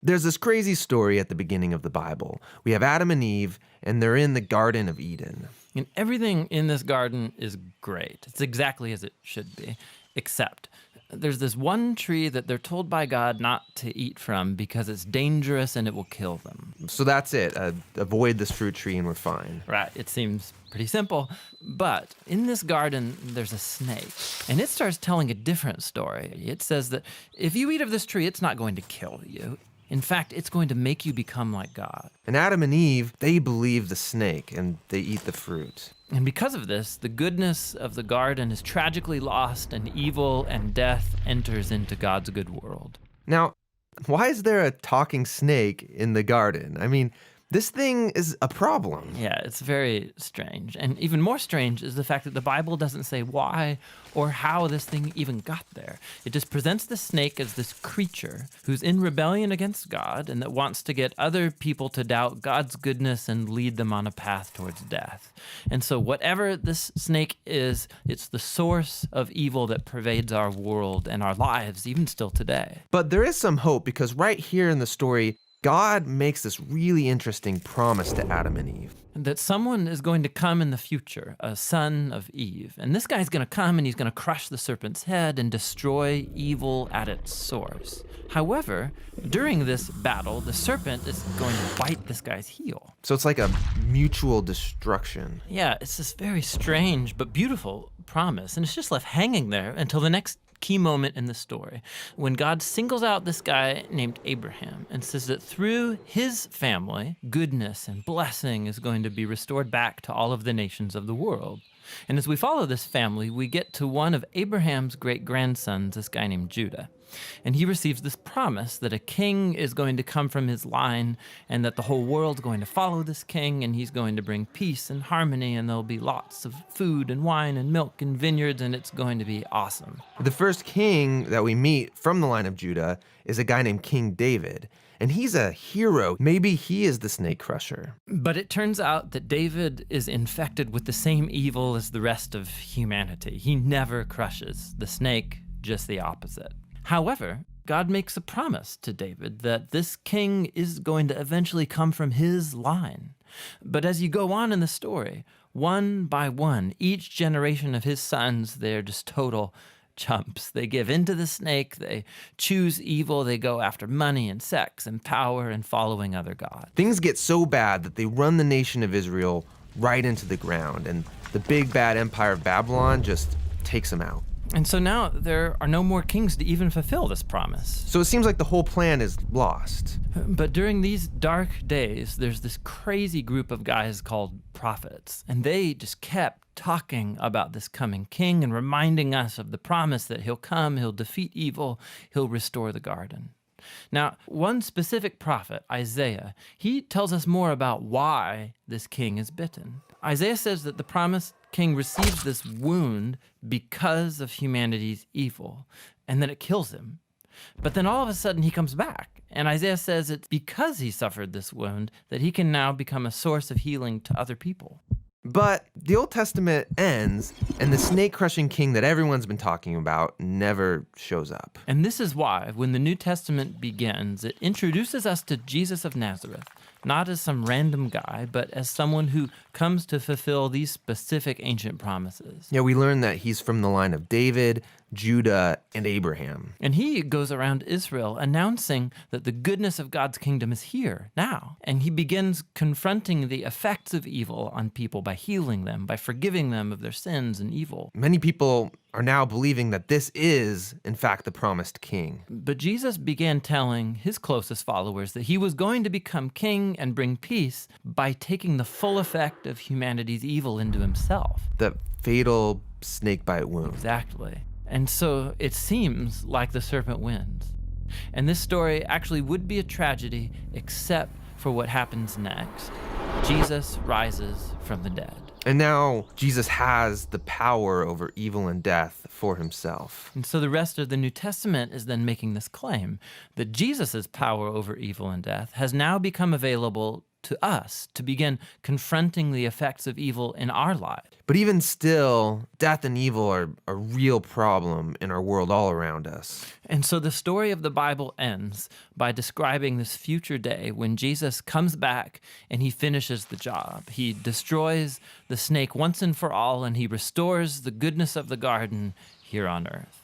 There's this crazy story at the beginning of the Bible. We have Adam and Eve, and they're in the Garden of Eden. And everything in this garden is great. It's exactly as it should be, except there's this one tree that they're told by God not to eat from because it's dangerous and it will kill them. So that's it. Avoid this fruit tree and we're fine. Right, it seems pretty simple. But in this garden, there's a snake, and it starts telling a different story. It says that if you eat of this tree, it's not going to kill you. In fact, it's going to make you become like God. And Adam and Eve, they believe the snake and they eat the fruit. And because of this, the goodness of the garden is tragically lost, and evil and death enters into God's good world. Now, why is there a talking snake in the garden? I mean, this thing is a problem. Yeah, it's very strange. And even more strange is the fact that the Bible doesn't say why or how this thing even got there. It just presents the snake as this creature who's in rebellion against God and that wants to get other people to doubt God's goodness and lead them on a path towards death. And so whatever this snake is, it's the source of evil that pervades our world and our lives, even still today. But there is some hope, because right here in the story, God makes this really interesting promise to Adam and Eve. That someone is going to come in the future, a son of Eve. And this guy's going to come and he's going to crush the serpent's head and destroy evil at its source. However, during this battle, the serpent is going to bite this guy's heel. So it's like a mutual destruction. Yeah, it's this very strange but beautiful promise. And it's just left hanging there until the next key moment in the story, when God singles out this guy named Abraham and says that through his family, goodness and blessing is going to be restored back to all of the nations of the world. And as we follow this family, we get to one of Abraham's great-grandsons, this guy named Judah. And he receives this promise that a king is going to come from his line and that the whole world's going to follow this king, and he's going to bring peace and harmony, and there'll be lots of food and wine and milk and vineyards, and it's going to be awesome. The first king that we meet from the line of Judah is a guy named King David. And he's a hero. Maybe he is the snake crusher. But it turns out that David is infected with the same evil as the rest of humanity. He never crushes the snake, just the opposite. However, God makes a promise to David that this king is going to eventually come from his line. But as you go on in the story, one by one, each generation of his sons, they're just total chumps. They give into the snake, they choose evil, they go after money and sex and power and following other gods. Things get so bad that they run the nation of Israel right into the ground, and the big bad empire of Babylon just takes them out. And so now there are no more kings to even fulfill this promise. So it seems like the whole plan is lost. But during these dark days, there's this crazy group of guys called prophets, and they just kept talking about this coming king and reminding us of the promise that he'll come, he'll defeat evil, he'll restore the garden. Now, one specific prophet, Isaiah, he tells us more about why this king is bitten. Isaiah says that the promised king receives this wound because of humanity's evil, and that it kills him. But then all of a sudden he comes back, and Isaiah says it's because he suffered this wound that he can now become a source of healing to other people. But the Old Testament ends, and the snake-crushing king that everyone's been talking about never shows up. And this is why, when the New Testament begins, it introduces us to Jesus of Nazareth, not as some random guy, but as someone who comes to fulfill these specific ancient promises. Yeah, we learn that he's from the line of David, Judah, and Abraham. And he goes around Israel announcing that the goodness of God's kingdom is here, now. And he begins confronting the effects of evil on people by healing them, by forgiving them of their sins and evil. Many people are now believing that this is, in fact, the promised king. But Jesus began telling his closest followers that he was going to become king and bring peace by taking the full effect of humanity's evil into himself. The fatal snakebite wound. Exactly. And so it seems like the serpent wins. And this story actually would be a tragedy except for what happens next. Jesus rises from the dead. And now Jesus has the power over evil and death for himself. And so the rest of the New Testament is then making this claim that Jesus' power over evil and death has now become available to us to begin confronting the effects of evil in our lives. But even still, death and evil are a real problem in our world all around us. And so the story of the Bible ends by describing this future day when Jesus comes back and he finishes the job. He destroys the snake once and for all, and he restores the goodness of the garden here on earth.